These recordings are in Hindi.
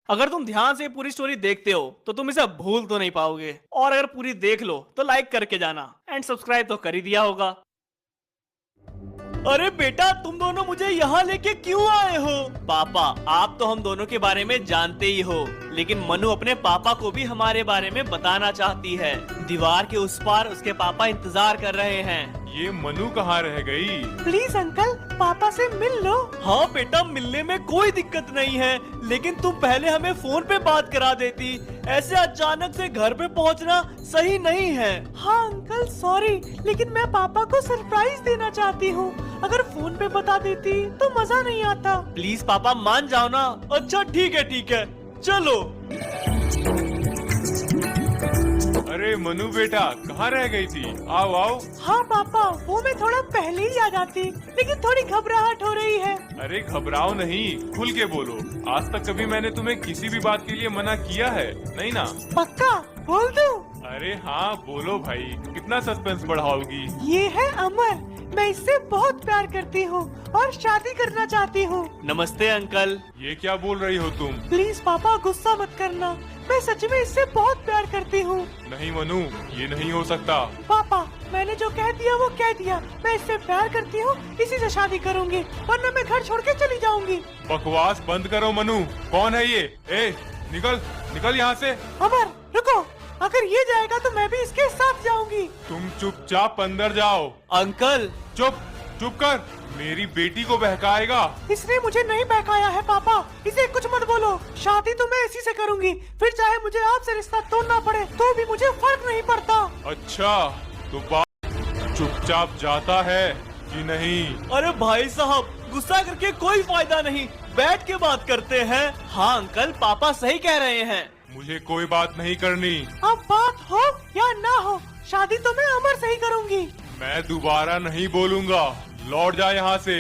अगर तुम ध्यान से पूरी स्टोरी देखते हो तो तुम इसे भूल तो नहीं पाओगे, और अगर पूरी देख लो तो लाइक करके जाना एंड सब्सक्राइब तो कर ही दिया होगा। अरे बेटा, तुम दोनों मुझे यहाँ लेके क्यों आए हो? पापा, आप तो हम दोनों के बारे में जानते ही हो, लेकिन मनु अपने पापा को भी हमारे बारे में बताना चाहती है। दीवार के उस पार उसके पापा इंतजार कर रहे हैं। ये मनु कहाँ रह गई? प्लीज अंकल, पापा से मिल लो। हाँ बेटा, मिलने में कोई दिक्कत नहीं है, लेकिन तुम पहले हमें फोन पे बात करा देती। ऐसे अचानक से घर पे पहुंचना सही नहीं है। हाँ अंकल, सॉरी, लेकिन मैं पापा को सरप्राइज देना चाहती हूँ। अगर फोन पे बता देती तो मजा नहीं आता। प्लीज पापा, मान जाओ ना। अच्छा ठीक है, चलो। अरे मनु बेटा, कहाँ रह गई थी? आओ आओ। हाँ पापा, वो मैं थोड़ा पहले ही आ जाती, लेकिन थोड़ी घबराहट हो रही है। अरे घबराओ नहीं, खुल के बोलो। आज तक कभी मैंने तुम्हें किसी भी बात के लिए मना किया है नहीं ना? पक्का बोल दूं? अरे हाँ बोलो भाई, कितना सस्पेंस बढ़ाओगी? ये है अमर, मैं इससे बहुत प्यार करती हूँ और शादी करना चाहती हूँ। नमस्ते अंकल। ये क्या बोल रही हो तुम? प्लीज पापा, गुस्सा मत करना, मैं सच में इससे बहुत प्यार करती हूँ। नहीं मनु, ये नहीं हो सकता। पापा, मैंने जो कह दिया वो कह दिया। मैं इससे प्यार करती हूँ, इसी से शादी करूँगी, वरना मैं घर छोड़ के चली जाऊंगी। बकवास बंद करो मनु। कौन है ये? ए, निकल निकल यहाँ से। अमर रुको, अगर ये जाएगा तो मैं भी इसके साथ जाऊंगी। तुम चुपचाप अंदर जाओ। अंकल चुप चुप कर, मेरी बेटी को बहकाएगा। इसने मुझे नहीं बहकाया है पापा, इसे कुछ मत बोलो। शादी तो मैं इसी से करूंगी, फिर चाहे मुझे आपसे रिश्ता तोड़ना पड़े तो भी मुझे फर्क नहीं पड़ता। अच्छा, तो बात चुपचाप जाता है कि नहीं? अरे भाई साहब, गुस्सा करके कोई फायदा नहीं, बैठ के बात करते हैं। हाँ अंकल, पापा सही कह रहे हैं। मुझे कोई बात नहीं करनी। अब बात हो या ना हो, शादी तो मैं अमर से ही करूंगी। मैं दोबारा नहीं बोलूंगा, लौट जा यहाँ से।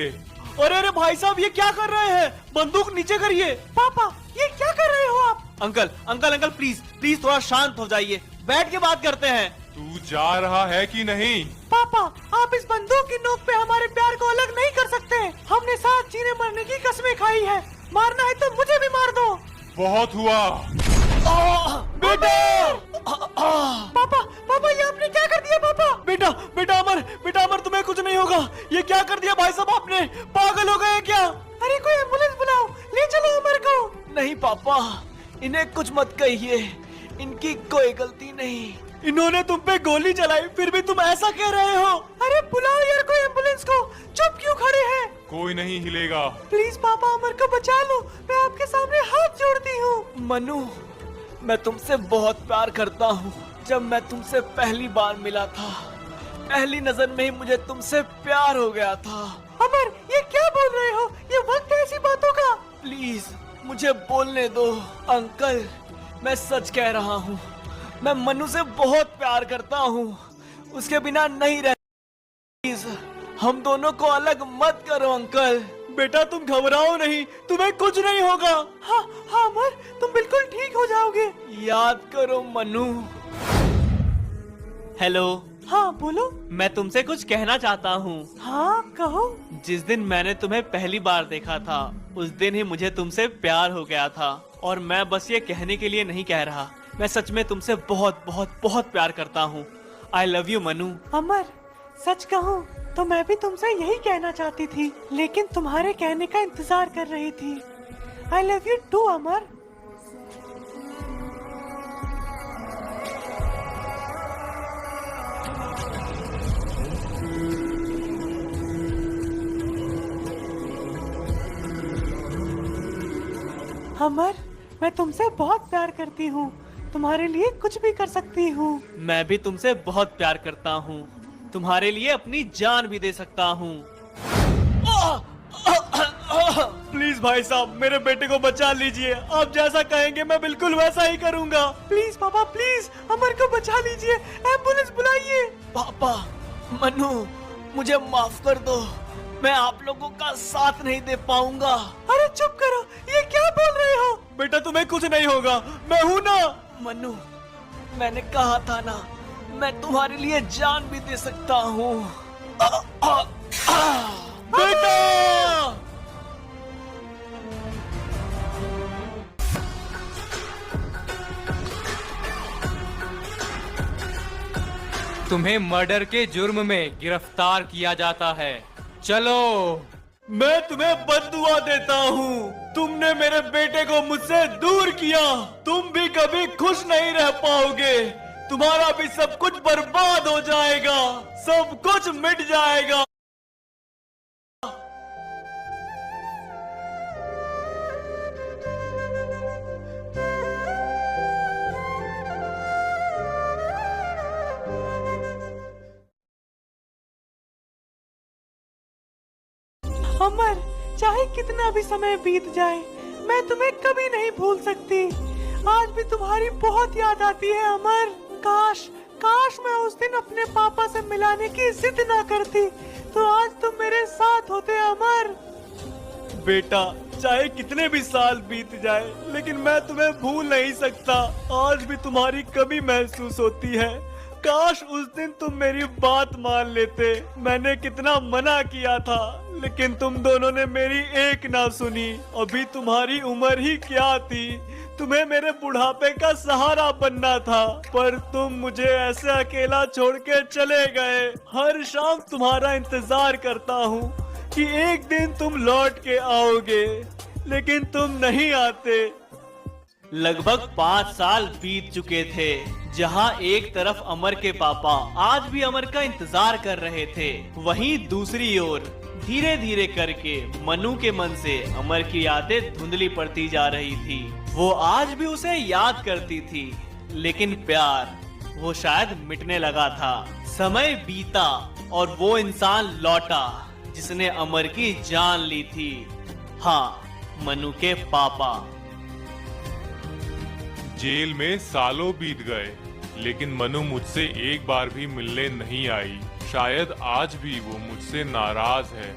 अरे भाई साहब, ये क्या कर रहे हैं? बंदूक नीचे करिए। पापा, ये क्या कर रहे हो आप? अंकल अंकल अंकल, प्लीज थोड़ा शांत हो जाइए, बैठ के बात करते हैं। तू जा रहा है कि नहीं? पापा, आप इस बंदूक की नोक पे हमारे प्यार को अलग नहीं कर सकते। हमने साथ जीने मरने की कसमें खाई है, मारना है तो मुझे भी मार दो। बहुत हुआ। बेटा! पापा, पापा, ये आपने क्या कर दिया? पापा, बेटा अमर, तुम्हें कुछ नहीं होगा। ये क्या कर दिया भाई साहब आपने? पागल हो गए क्या? अरे कोई एम्बुलेंस बुलाओ, ले चलो अमर को। नहीं पापा, इन्हें कुछ मत कहिए, इनकी कोई गलती नहीं। इन्होंने तुम पे गोली चलाई, फिर भी तुम ऐसा कह रहे हो? अरे बुलाओ यार कोई एम्बुलेंस को, चुप क्यों खड़े हैं? कोई नहीं हिलेगा। प्लीज पापा, अमर को बचा लो, मैं आपके सामने हाथ जोड़ती हूँ। मनु, मैं तुमसे बहुत प्यार करता हूँ। जब मैं तुमसे पहली बार मिला था, पहली नजर में ही मुझे तुमसे प्यार हो गया था। अमर, ये क्या बोल रहे हो? ये वक्त है ऐसी बातों का। प्लीज मुझे बोलने दो। अंकल, मैं सच कह रहा हूँ, मैं मनु से बहुत प्यार करता हूँ, उसके बिना नहीं रह। प्लीज हम दोनों को अलग मत करो अंकल। बेटा तुम घबराओ नहीं, तुम्हें कुछ नहीं होगा। हाँ हाँ अमर, तुम बिल्कुल ठीक हो जाओगे। याद करो मनु। हेलो। हाँ बोलो। मैं तुमसे कुछ कहना चाहता हूँ। हाँ कहो। जिस दिन मैंने तुम्हें पहली बार देखा था, उस दिन ही मुझे तुमसे प्यार हो गया था, और मैं बस ये कहने के लिए नहीं कह रहा, मैं सच में तुमसे बहुत बहुत बहुत प्यार करता हूँ। I love you Manu. Amar, सच कहूँ तो मैं भी तुमसे यही कहना चाहती थी, लेकिन तुम्हारे कहने का इंतजार कर रही थी। आई लव यू टू अमर। अमर, मैं तुमसे बहुत प्यार करती हूँ, तुम्हारे लिए कुछ भी कर सकती हूँ। मैं भी तुमसे बहुत प्यार करता हूँ, तुम्हारे लिए अपनी जान भी दे सकता हूँ। प्लीज भाई साहब, मेरे बेटे को बचा लीजिए, आप जैसा कहेंगे मैं बिल्कुल वैसा ही करूँगा। प्लीज पापा, प्लीज अमर को बचा लीजिए, एम्बुलेंस बुलाइए। पापा, मनु, मुझे माफ कर दो, मैं आप लोगों का साथ नहीं दे पाऊंगा। अरे चुप करो, ये क्या बोल रहे हो? बेटा तुम्हें कुछ नहीं होगा, मैं हूं ना। मनु, मैंने कहा था ना, मैं तुम्हारे लिए जान भी दे सकता हूँ। बेटा! तुम्हें मर्डर के जुर्म में गिरफ्तार किया जाता है। चलो। मैं तुम्हें बद्दुआ देता हूँ। तुमने मेरे बेटे को मुझसे दूर किया। तुम भी कभी खुश नहीं रह पाओगे। तुम्हारा भी सब कुछ बर्बाद हो जाएगा, सब कुछ मिट जाएगा। अमर, चाहे कितना भी समय बीत जाए, मैं तुम्हें कभी नहीं भूल सकती। आज भी तुम्हारी बहुत याद आती है अमर। काश काश मैं उस दिन अपने पापा से मिलाने की जिद ना करती, तो आज तुम मेरे साथ होते अमर। बेटा, चाहे कितने भी साल बीत जाए, लेकिन मैं तुम्हें भूल नहीं सकता। आज भी तुम्हारी कमी महसूस होती है। काश उस दिन तुम मेरी बात मान लेते। मैंने कितना मना किया था, लेकिन तुम दोनों ने मेरी एक ना सुनी। अभी तुम्हारी उम्र ही क्या थी, तुम्हें मेरे बुढ़ापे का सहारा बनना था, पर तुम मुझे ऐसे अकेला छोड़ के चले गए। हर शाम तुम्हारा इंतजार करता हूँ कि एक दिन तुम लौट के आओगे, लेकिन तुम नहीं आते। लगभग 5 साल बीत चुके थे, जहां एक तरफ अमर के पापा आज भी अमर का इंतजार कर रहे थे, वहीं दूसरी ओर धीरे धीरे करके मनु के मन से अमर की यादें धुंधली पड़ती जा रही थी। वो आज भी उसे याद करती थी, लेकिन प्यार वो शायद मिटने लगा था। समय बीता और वो इंसान लौटा जिसने अमर की जान ली थी। हाँ, मनु के पापा। जेल में सालों बीत गए, लेकिन मनु मुझसे एक बार भी मिलने नहीं आई। शायद आज भी वो मुझसे नाराज है।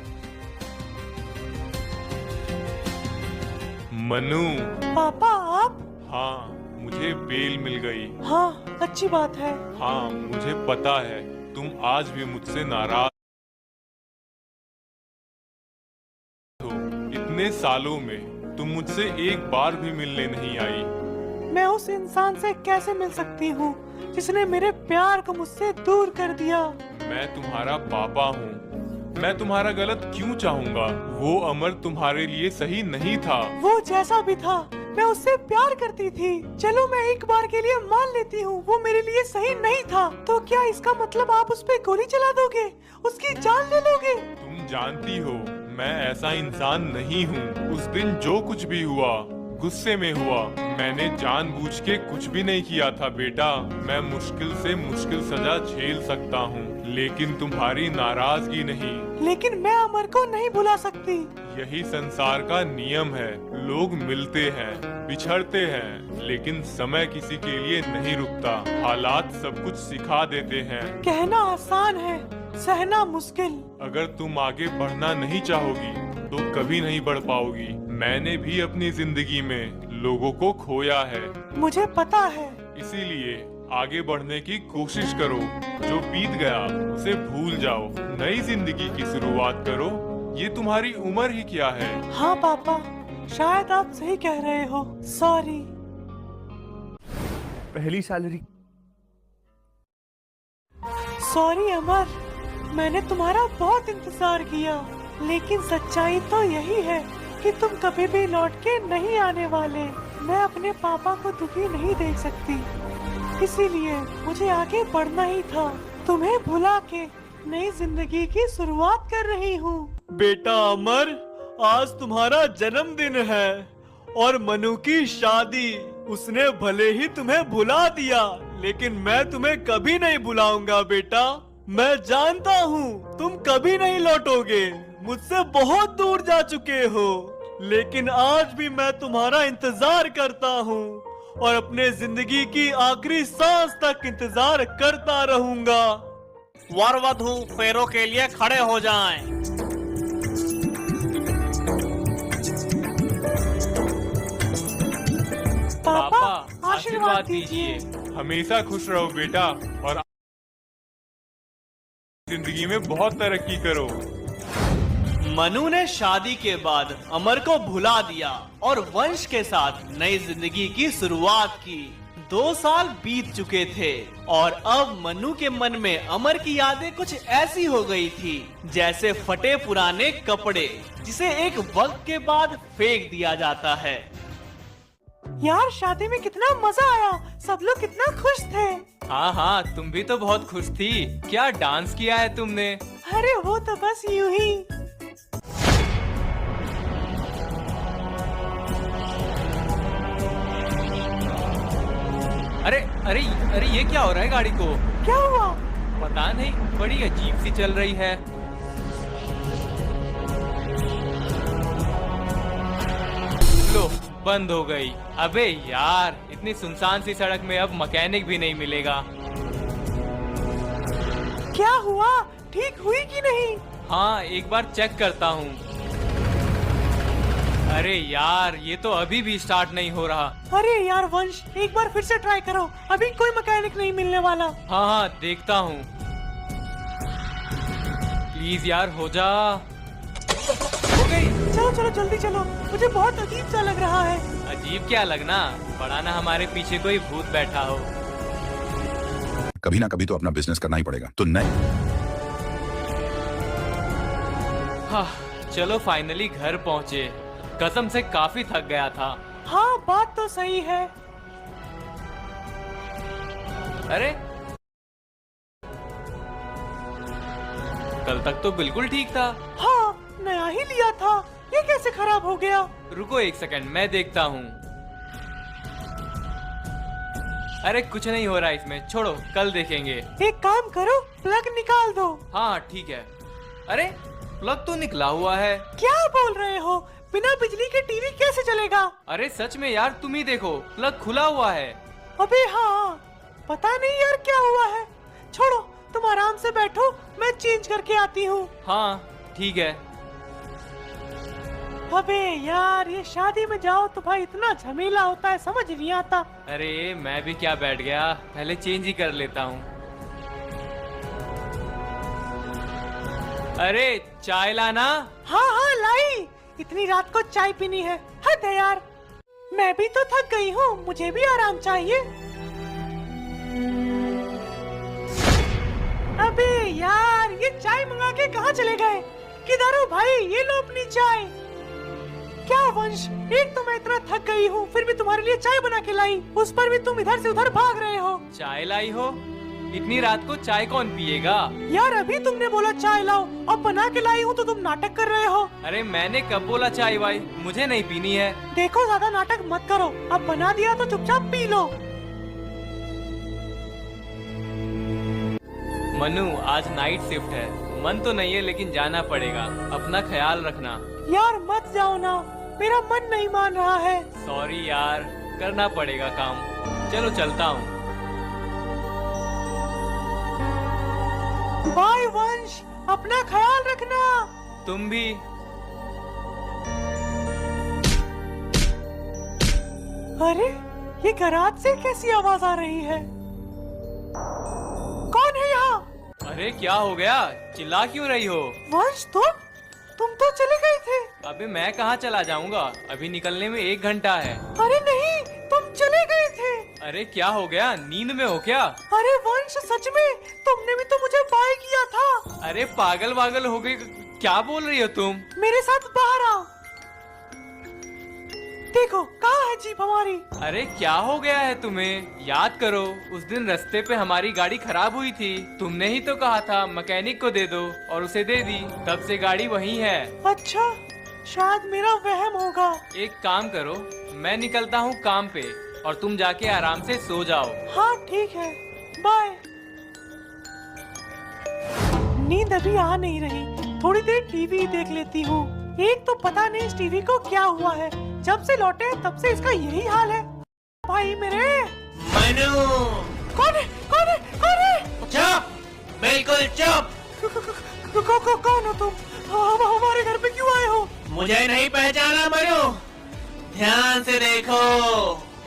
मनु। पापा आप? हाँ, मुझे बेल मिल गई। हाँ, अच्छी बात है। हाँ, मुझे पता है तुम आज भी मुझसे नाराज हो। इतने सालों में तुम मुझसे एक बार भी मिलने नहीं आई। मैं उस इंसान से कैसे मिल सकती हूँ जिसने मेरे प्यार को मुझसे दूर कर दिया? मैं तुम्हारा पापा हूँ। मैं तुम्हारा गलत क्यों चाहूँगा? वो अमर तुम्हारे लिए सही नहीं था। वो जैसा भी था, मैं उससे प्यार करती थी। चलो मैं एक बार के लिए मान लेती हूँ वो मेरे लिए सही नहीं था, तो क्या इसका मतलब आप उस पे गोली चला दोगे, उसकी जान ले लोगे? तुम जानती हो मैं ऐसा इंसान नहीं हूँ। उस दिन जो कुछ भी हुआ गुस्से में हुआ। मैंने जानबूझ के कुछ भी नहीं किया था बेटा। मैं मुश्किल से मुश्किल सजा झेल सकता हूँ, लेकिन तुम्हारी नाराजगी नहीं। लेकिन मैं अमर को नहीं भुला सकती। यही संसार का नियम है। लोग मिलते हैं, बिछड़ते हैं, लेकिन समय किसी के लिए नहीं रुकता। हालात सब कुछ सिखा देते हैं। कहना आसान है, सहना मुश्किल। अगर तुम आगे बढ़ना नहीं चाहोगी तो कभी नहीं बढ़ पाओगी। मैंने भी अपनी जिंदगी में लोगों को खोया है। मुझे पता है। इसीलिए आगे बढ़ने की कोशिश करो। जो बीत गया उसे भूल जाओ, नई जिंदगी की शुरुआत करो। ये तुम्हारी उम्र ही क्या है। हाँ पापा, शायद आप सही कह रहे हो। सॉरी। पहली सैलरी। सॉरी अमर, मैंने तुम्हारा बहुत इंतजार किया, लेकिन सच्चाई तो यही है कि तुम कभी भी लौट के नहीं आने वाले। मैं अपने पापा को दुखी नहीं देख सकती, इसीलिए मुझे आगे बढ़ना ही था। तुम्हें भुला के नई जिंदगी की शुरुआत कर रही हूँ। बेटा अमर, आज तुम्हारा जन्मदिन है और मनु की शादी। उसने भले ही तुम्हें भुला दिया, लेकिन मैं तुम्हें कभी नहीं भुलाऊंगा बेटा। मैं जानता हूँ तुम कभी नहीं लौटोगे। मुझसे बहुत दूर जा चुके हो, लेकिन आज भी मैं तुम्हारा इंतजार करता हूँ और अपने जिंदगी की आखिरी सांस तक इंतजार करता रहूंगा। वर वधू फेरों के लिए खड़े हो जाएं। पापा आशीर्वाद दीजिए। हमेशा खुश रहो बेटा और जिंदगी में बहुत तरक्की करो। मनु ने शादी के बाद अमर को भुला दिया और वंश के साथ नई जिंदगी की शुरुआत की। 2 साल बीत चुके थे और अब मन्नू के मन में अमर की यादें कुछ ऐसी हो गई थी जैसे फटे पुराने कपड़े जिसे एक वक्त के बाद फेंक दिया जाता है। यार शादी में कितना मजा आया, सब लोग कितना खुश थे। हाँ हाँ, तुम भी तो बहुत खुश थी। क्या डांस किया है तुमने? अरे वो तो बस यूं ही। अरे अरे अरे, ये क्या हो रहा है गाड़ी को? क्या हुआ? पता नहीं, बड़ी अजीब सी चल रही है। लो, बंद हो गई। अबे यार, इतनी सुनसान सी सड़क में अब मैकेनिक भी नहीं मिलेगा। क्या हुआ, ठीक हुई कि नहीं? हाँ, एक बार चेक करता हूँ। अरे यार, ये तो अभी भी स्टार्ट नहीं हो रहा। अरे यार वंश, एक बार फिर से ट्राई करो, अभी कोई मैकेनिक नहीं मिलने वाला। हाँ हाँ, देखता हूँ। प्लीज यार, हो जा। हो गई। चलो चलो जल्दी चलो, मुझे बहुत अजीब सा लग रहा है। अजीब क्या लगना, पड़ा ना हमारे पीछे कोई भूत बैठा हो। कभी ना कभी तो अपना बिजनेस करना ही पड़ेगा, तो नहीं। हाँ, चलो फाइनली घर पहुँचे। कसम से काफी थक गया था। हाँ बात तो सही है। अरे, कल तक तो बिल्कुल ठीक था। हाँ, नया ही लिया था, ये कैसे खराब हो गया? रुको एक सेकंड, मैं देखता हूँ। अरे कुछ नहीं हो रहा इसमें, छोड़ो, कल देखेंगे। एक काम करो, प्लग निकाल दो। हाँ ठीक है। अरे, प्लग तो निकला हुआ है। क्या बोल रहे हो, बिना बिजली के टीवी कैसे चलेगा? अरे सच में यार, तुम ही देखो, प्लग खुला हुआ है। अबे हाँ, पता नहीं यार क्या हुआ है। छोड़ो, तुम आराम से बैठो, मैं चेंज करके आती हूँ। हाँ ठीक है। अबे यार, ये शादी में जाओ तो भाई इतना झमेला होता है, समझ नहीं आता। अरे मैं भी क्या बैठ गया, पहले चेंज ही कर लेता हूँ। अरे चाय लाना। हाँ हाँ लाई, इतनी रात को चाय पीनी है, हद है यार। मैं भी तो थक गई हूँ, मुझे भी आराम चाहिए। अबे यार, ये चाय मंगा के कहाँ चले गए? किधर हो भाई, ये लो अपनी चाय। क्या वंश, एक तो मैं इतना थक गई हूँ, फिर भी तुम्हारे लिए चाय बना के लाई, उस पर भी तुम इधर से उधर भाग रहे हो। चाय लाई हो? इतनी रात को चाय कौन पिएगा? यार अभी तुमने बोला चाय लाओ, अब बना के लाई हूँ तो तुम नाटक कर रहे हो। अरे मैंने कब बोला चाय वाई, मुझे नहीं पीनी है। देखो ज्यादा नाटक मत करो, अब बना दिया तो चुपचाप पी लो। मनु, आज नाइट शिफ्ट है, मन तो नहीं है लेकिन जाना पड़ेगा। अपना ख्याल रखना। यार मत जाओ ना, मेरा मन नहीं मान रहा है। सॉरी यार, करना पड़ेगा काम। चलो चलता हूँ। बाय वंश, अपना ख्याल रखना। तुम भी। अरे, ये गराज से कैसी आवाज आ रही है? कौन है यहाँ? अरे क्या हो गया, चिल्ला क्यों रही हो? वंश, तुम तो चले गए थे। अबे मैं कहाँ चला जाऊंगा, अभी निकलने में 1 घंटा है। अरे नहीं, तुम चले गए थे। अरे क्या हो गया, नींद में हो क्या? अरे वंश, सच में तुमने भी तो मुझे बाय किया था। अरे पागल वागल हो गई, क्या बोल रही हो तुम? मेरे साथ बाहर आओ, देखो कहाँ है जीप हमारी। अरे क्या हो गया है तुम्हें? याद करो, उस दिन रास्ते पे हमारी गाड़ी खराब हुई थी, तुमने ही तो कहा था मैकेनिक को दे दो, और उसे दे दी, तब से गाड़ी वहीं है। अच्छा, शायद मेरा वहम होगा। एक काम करो, मैं निकलता हूँ काम पे, और तुम जाके आराम से सो जाओ। हाँ ठीक है, बाय। नींद अभी आ नहीं रही, थोड़ी देर टीवी देख लेती हूँ। एक तो पता नहीं इस टीवी को क्या हुआ है, जब से लौटे तब से इसका यही हाल है। भाई मेरे। मनु, कौन है, कौन है, कौन है? चुप, बिल्कुल चुप। कौन हो तुम? हमारे घर पे क्यों आए हो? मुझे नहीं पहचाना मनु? ध्यान से देखो,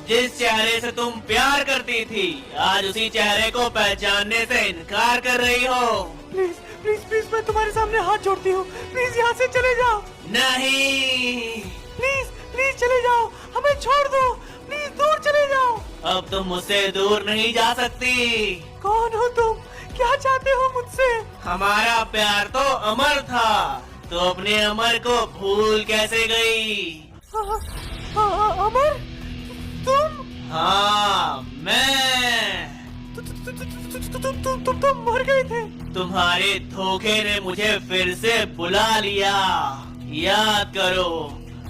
जिस चेहरे से तुम प्यार करती थी, आज उसी चेहरे को पहचानने से इनकार कर रही हो। प्लीज प्लीज प्लीज, मैं तुम्हारे सामने हाथ जोड़ती हूँ, प्लीज यहाँ से चले जाओ। नहीं, प्लीज प्लीज चले जाओ, हमें छोड़ दो, प्लीज दूर चले जाओ। अब तुम मुझसे दूर नहीं जा सकती। कौन हो तुम? क्या चाहते हो मुझसे? हमारा प्यार तो अमर था, तो अपने अमर को भूल कैसे गई? अमर, तुम? हाँ, मैं। तुम मर गए थे। तुम्हारे धोखे ने मुझे फिर से बुला लिया। याद करो,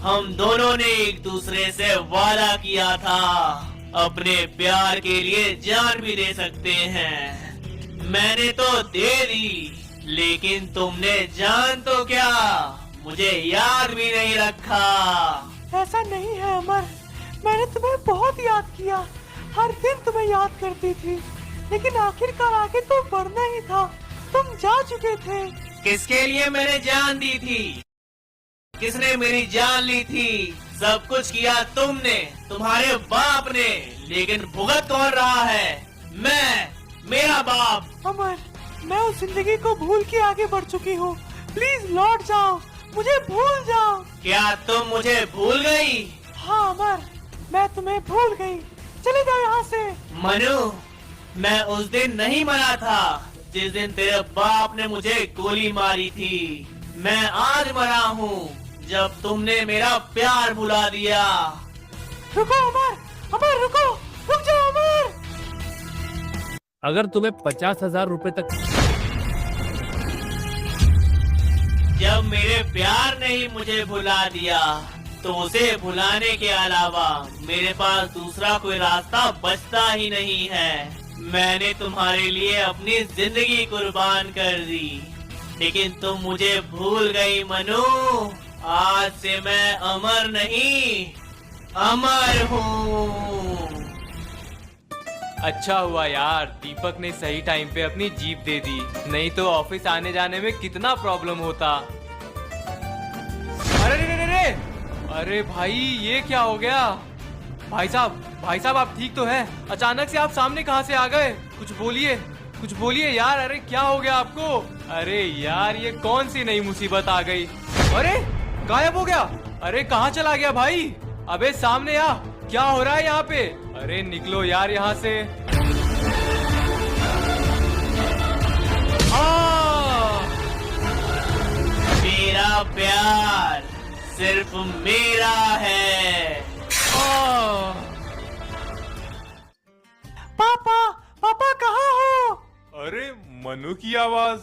हम दोनों ने एक दूसरे से वादा किया था, अपने प्यार के लिए जान भी दे सकते हैं। मैंने तो दे दी, लेकिन तुमने जान तो क्या, मुझे याद भी नहीं रखा। ऐसा नहीं है अमर, मैंने तुम्हें बहुत याद किया, हर दिन तुम्हें याद करती थी, लेकिन आखिरकार आगे तो बढ़ना ही था। तुम जा चुके थे। किसके लिए मैंने जान दी थी? किसने मेरी जान ली थी? सब कुछ किया तुमने, तुम्हारे बाप ने, लेकिन भुगत कौन रहा है? मैं, मेरा बाप। अमर, मैं उस जिंदगी को भूल के आगे बढ़ चुकी हूँ। प्लीज लौट जाओ, मुझे भूल जाओ। क्या तुम मुझे भूल गई? हाँ अमर, मैं तुम्हें भूल गई। चले जाओ यहाँ से। मनु, मैं उस दिन नहीं मरा था जिस दिन तेरे बाप ने मुझे गोली मारी थी। मैं आज मरा हूँ जब तुमने मेरा प्यार भुला दिया। रुको अमर, अमर रुको, रुक जाओ अमर। अगर तुम्हें 50,000 रुपए तक जब मेरे प्यार ने ही मुझे भुला दिया, तो उसे भुलाने के अलावा मेरे पास दूसरा कोई रास्ता बचता ही नहीं है। मैंने तुम्हारे लिए अपनी जिंदगी कुर्बान कर दी, लेकिन तुम मुझे भूल गई मनु। आज से मैं अमर नहीं, अमर हूँ। अच्छा हुआ यार, दीपक ने सही टाइम पे अपनी जीप दे दी, नहीं तो ऑफिस आने जाने में कितना प्रॉब्लम होता। अरे रे रे रे, अरे भाई ये क्या हो गया? भाई साहब आप ठीक तो हैं? अचानक से आप सामने कहाँ से आ गए? कुछ बोलिए यार। अरे क्या हो गया आपको? अरे यार ये कौन सी नई मुसीबत आ गई? अरे गायब हो गया। अरे कहाँ चला गया भाई? अबे सामने आ, क्या हो रहा है यहाँ पे? अरे निकलो यार यहाँ से। मेरा प्यार सिर्फ मेरा है। पापा कहाँ हो? अरे मनु की आवाज।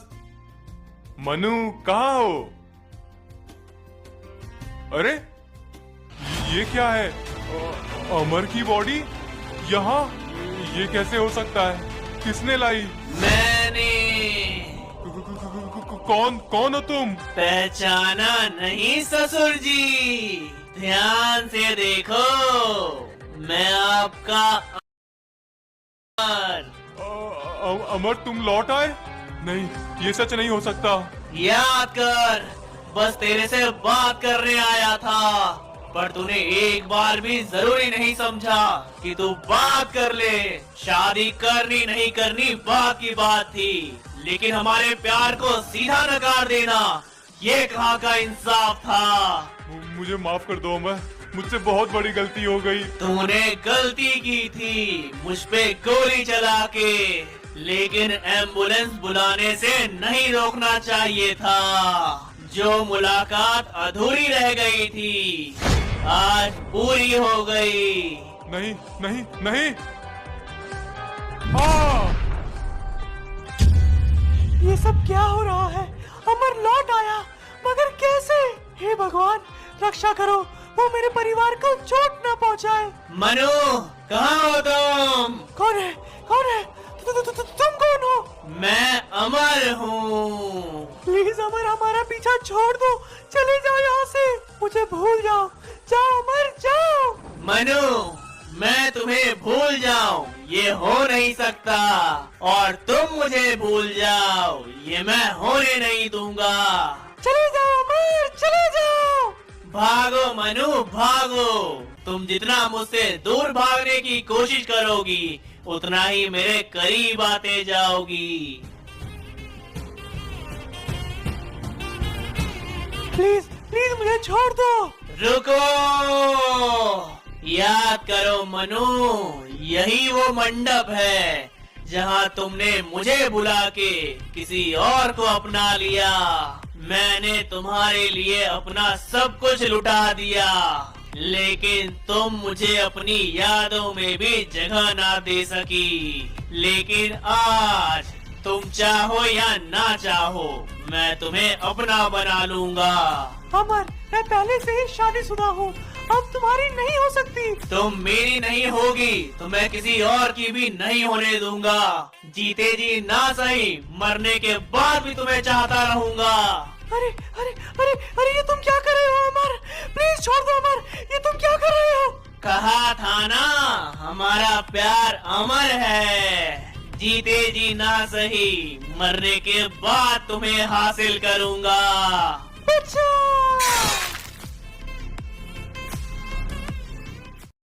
मनु कहाँ हो? अरे ये क्या है? अमर की बॉडी यहाँ? ये कैसे हो सकता है? किसने लाई? मैंने। कौन हो तुम? पहचाना नहीं ससुर जी? ध्यान से देखो, मैं आपका अमर तुम लौट आए? नहीं, ये सच नहीं हो सकता। याद कर, बस तेरे से बात करने आया था, पर तूने एक बार भी जरूरी नहीं समझा कि तू बात कर ले। शादी करनी नहीं करनी बात की बात थी, लेकिन हमारे प्यार को सीधा नकार देना, ये कहाँ का इंसाफ था? मुझे माफ कर दो अमर, मुझसे बहुत बड़ी गलती हो गई। तूने गलती की थी मुझ पे गोली चला के, लेकिन एम्बुलेंस बुलाने से नहीं रोकना चाहिए था। जो मुलाकात अधूरी रह गई थी, आज पूरी हो गई। नहीं नहीं नहीं। ये सब क्या हो रहा है? अमर लौट आया, मगर कैसे? हे भगवान, रक्षा करो, वो मेरे परिवार को चोट न पहुंचाए। मनु, कहाँ हो तुम? कौन है? तुम कौन हो? मैं अमर हूँ। प्लीज अमर, हमारा पीछा छोड़ दो, चले जाओ यहाँ से, मुझे भूल जाओ। जाओ अमर, जाओ। मनु, मैं तुम्हें भूल जाऊं ये हो नहीं सकता, और तुम मुझे भूल जाओ ये मैं होने नहीं दूंगा। चले जाओ अमर, चले जाओ। भागो मनु, भागो। तुम जितना मुझसे दूर भागने की कोशिश करोगी, उतना ही मेरे करीब आते जाओगी। प्लीज प्लीज मुझे छोड़ दो। रुको, याद करो मनु, यही वो मंडप है जहाँ तुमने मुझे बुला के किसी और को अपना लिया। मैंने तुम्हारे लिए अपना सब कुछ लुटा दिया, लेकिन तुम मुझे अपनी यादों में भी जगह ना दे सकी। लेकिन आज तुम चाहो या ना चाहो, मैं तुम्हें अपना बना लूंगा। अमर, मैं पहले से ही शादीशुदा हूँ, अब तुम्हारी नहीं हो सकती। तुम मेरी नहीं होगी तो मैं किसी और की भी नहीं होने दूंगा। जीते जी ना सही, मरने के बाद भी तुम्हें चाहता रहूंगा। अरे अरे अरे अरे, ये तुम क्या कर रहे हो अमर? प्लीज छोड़ दो अमर, ये तुम क्या कर रहे हो? कहा था ना, हमारा प्यार अमर है। जीते जी ना सही, मरने के बाद तुम्हें हासिल करूंगा। बचाओ!